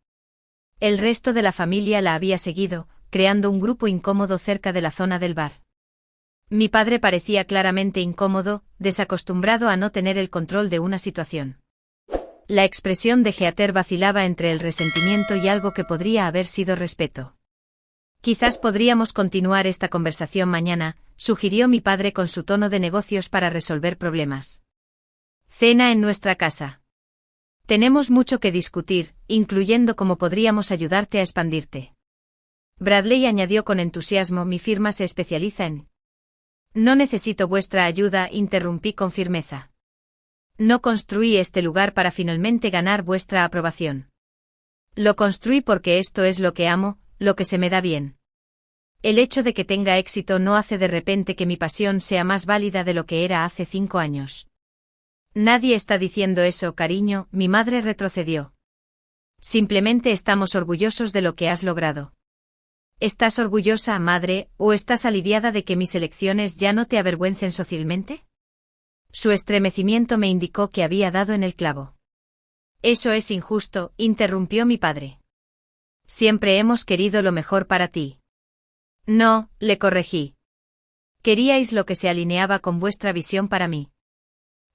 El resto de la familia la había seguido, creando un grupo incómodo cerca de la zona del bar. Mi padre parecía claramente incómodo, desacostumbrado a no tener el control de una situación. La expresión de Heather vacilaba entre el resentimiento y algo que podría haber sido respeto. Quizás podríamos continuar esta conversación mañana, sugirió mi padre con su tono de negocios para resolver problemas. Cena en nuestra casa. Tenemos mucho que discutir, incluyendo cómo podríamos ayudarte a expandirte. Bradley añadió con entusiasmo: mi firma se especializa en... No necesito vuestra ayuda, interrumpí con firmeza. No construí este lugar para finalmente ganar vuestra aprobación. Lo construí porque esto es lo que amo, lo que se me da bien. El hecho de que tenga éxito no hace de repente que mi pasión sea más válida de lo que era hace 5 años. Nadie está diciendo eso, cariño, mi madre retrocedió. Simplemente estamos orgullosos de lo que has logrado. ¿Estás orgullosa, madre, o estás aliviada de que mis elecciones ya no te avergüencen socialmente? Su estremecimiento me indicó que había dado en el clavo. Eso es injusto, interrumpió mi padre. Siempre hemos querido lo mejor para ti. No, le corregí. Queríais lo que se alineaba con vuestra visión para mí.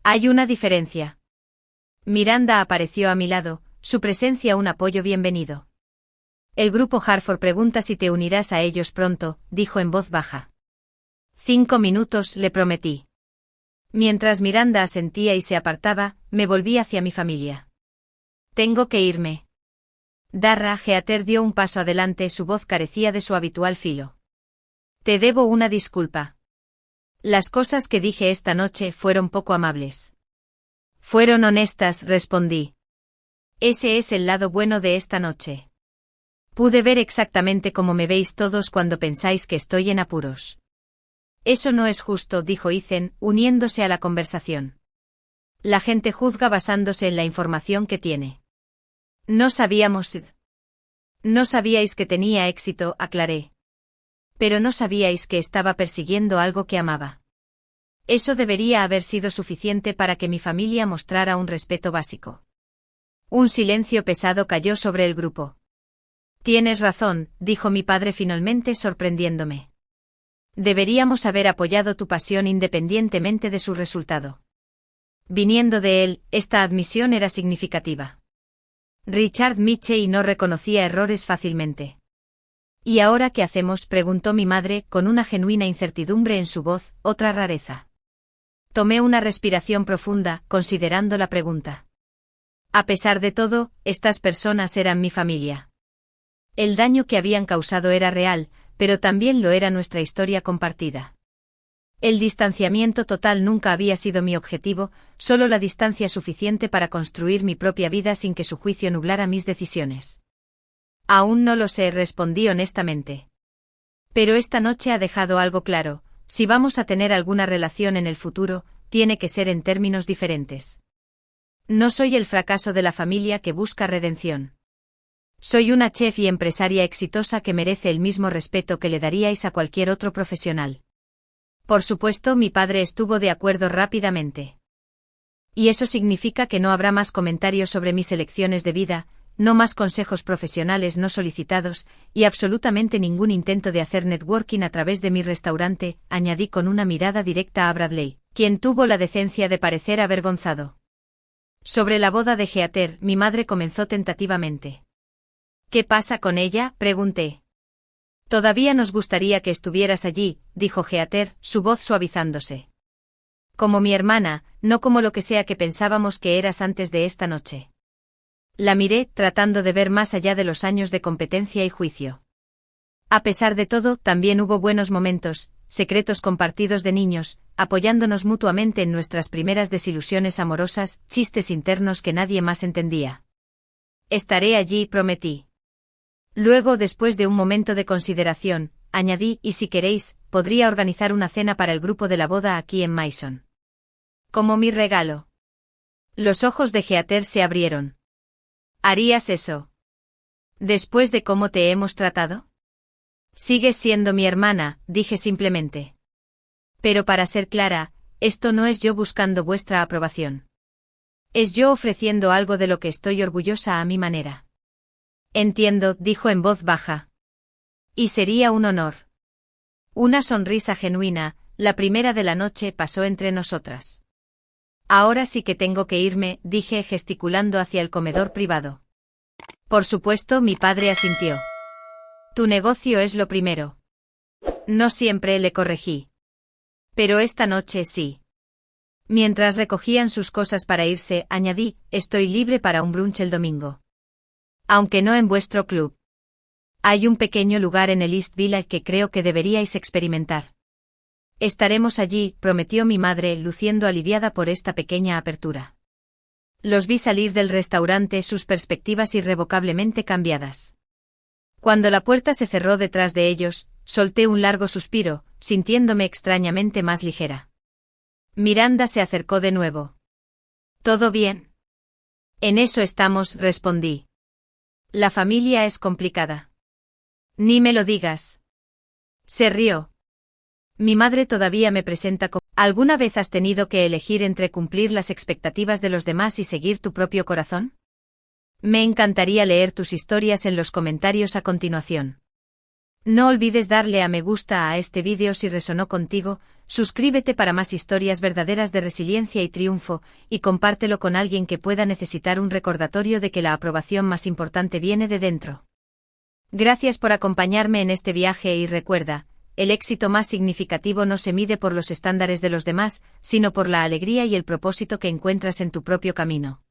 Hay una diferencia. Miranda apareció a mi lado, su presencia un apoyo bienvenido. El grupo Hartford pregunta si te unirás a ellos pronto, dijo en voz baja. 5 minutos, le prometí. Mientras Miranda asentía y se apartaba, me volví hacia mi familia. Tengo que irme. Darra Heather dio un paso adelante, su voz carecía de su habitual filo. Te debo una disculpa. Las cosas que dije esta noche fueron poco amables. Fueron honestas, respondí. Ese es el lado bueno de esta noche. Pude ver exactamente cómo me veis todos cuando pensáis que estoy en apuros. Eso no es justo, dijo Ethan, uniéndose a la conversación. La gente juzga basándose en la información que tiene. No sabíais que tenía éxito, aclaré. Pero no sabíais que estaba persiguiendo algo que amaba. Eso debería haber sido suficiente para que mi familia mostrara un respeto básico. Un silencio pesado cayó sobre el grupo. Tienes razón, dijo mi padre finalmente, sorprendiéndome. Deberíamos haber apoyado tu pasión independientemente de su resultado. Viniendo de él, esta admisión era significativa. Richard Mitchell no reconocía errores fácilmente. ¿Y ahora qué hacemos?, preguntó mi madre, con una genuina incertidumbre en su voz, otra rareza. Tomé una respiración profunda, considerando la pregunta. A pesar de todo, estas personas eran mi familia. El daño que habían causado era real, pero también lo era nuestra historia compartida. El distanciamiento total nunca había sido mi objetivo, solo la distancia suficiente para construir mi propia vida sin que su juicio nublara mis decisiones. Aún no lo sé, respondí honestamente. Pero esta noche ha dejado algo claro: si vamos a tener alguna relación en el futuro, tiene que ser en términos diferentes. No soy el fracaso de la familia que busca redención. Soy una chef y empresaria exitosa que merece el mismo respeto que le daríais a cualquier otro profesional. Por supuesto, mi padre estuvo de acuerdo rápidamente. Y eso significa que no habrá más comentarios sobre mis elecciones de vida, no más consejos profesionales no solicitados, y absolutamente ningún intento de hacer networking a través de mi restaurante, añadí con una mirada directa a Bradley, quien tuvo la decencia de parecer avergonzado. Sobre la boda de Heather, mi madre comenzó tentativamente. ¿Qué pasa con ella?, pregunté. Todavía nos gustaría que estuvieras allí, dijo Heather, su voz suavizándose. Como mi hermana, no como lo que sea que pensábamos que eras antes de esta noche. La miré, tratando de ver más allá de los años de competencia y juicio. A pesar de todo, también hubo buenos momentos, secretos compartidos de niños, apoyándonos mutuamente en nuestras primeras desilusiones amorosas, chistes internos que nadie más entendía. Estaré allí, prometí. Luego, después de un momento de consideración, añadí: y si queréis, podría organizar una cena para el grupo de la boda aquí en Mason. Como mi regalo. Los ojos de Heather se abrieron. ¿Harías eso? ¿Después de cómo te hemos tratado? Sigues siendo mi hermana, dije simplemente. Pero para ser clara, esto no es yo buscando vuestra aprobación. Es yo ofreciendo algo de lo que estoy orgullosa a mi manera. Entiendo, dijo en voz baja. Y sería un honor. Una sonrisa genuina, la primera de la noche, pasó entre nosotras. Ahora sí que tengo que irme, dije gesticulando hacia el comedor privado. Por supuesto, mi padre asintió. Tu negocio es lo primero. No siempre, le corregí. Pero esta noche sí. Mientras recogían sus cosas para irse, añadí, estoy libre para un brunch el domingo. Aunque no en vuestro club. Hay un pequeño lugar en el East Village que creo que deberíais experimentar. Estaremos allí, prometió mi madre, luciendo aliviada por esta pequeña apertura. Los vi salir del restaurante, sus perspectivas irrevocablemente cambiadas. Cuando la puerta se cerró detrás de ellos, solté un largo suspiro, sintiéndome extrañamente más ligera. Miranda se acercó de nuevo. ¿Todo bien? En eso estamos, respondí. La familia es complicada. Ni me lo digas. Se rió. Mi madre todavía me presenta como... ¿Alguna vez has tenido que elegir entre cumplir las expectativas de los demás y seguir tu propio corazón? Me encantaría leer tus historias en los comentarios a continuación. No olvides darle a me gusta a este vídeo si resonó contigo, suscríbete para más historias verdaderas de resiliencia y triunfo, y compártelo con alguien que pueda necesitar un recordatorio de que la aprobación más importante viene de dentro. Gracias por acompañarme en este viaje y recuerda, el éxito más significativo no se mide por los estándares de los demás, sino por la alegría y el propósito que encuentras en tu propio camino.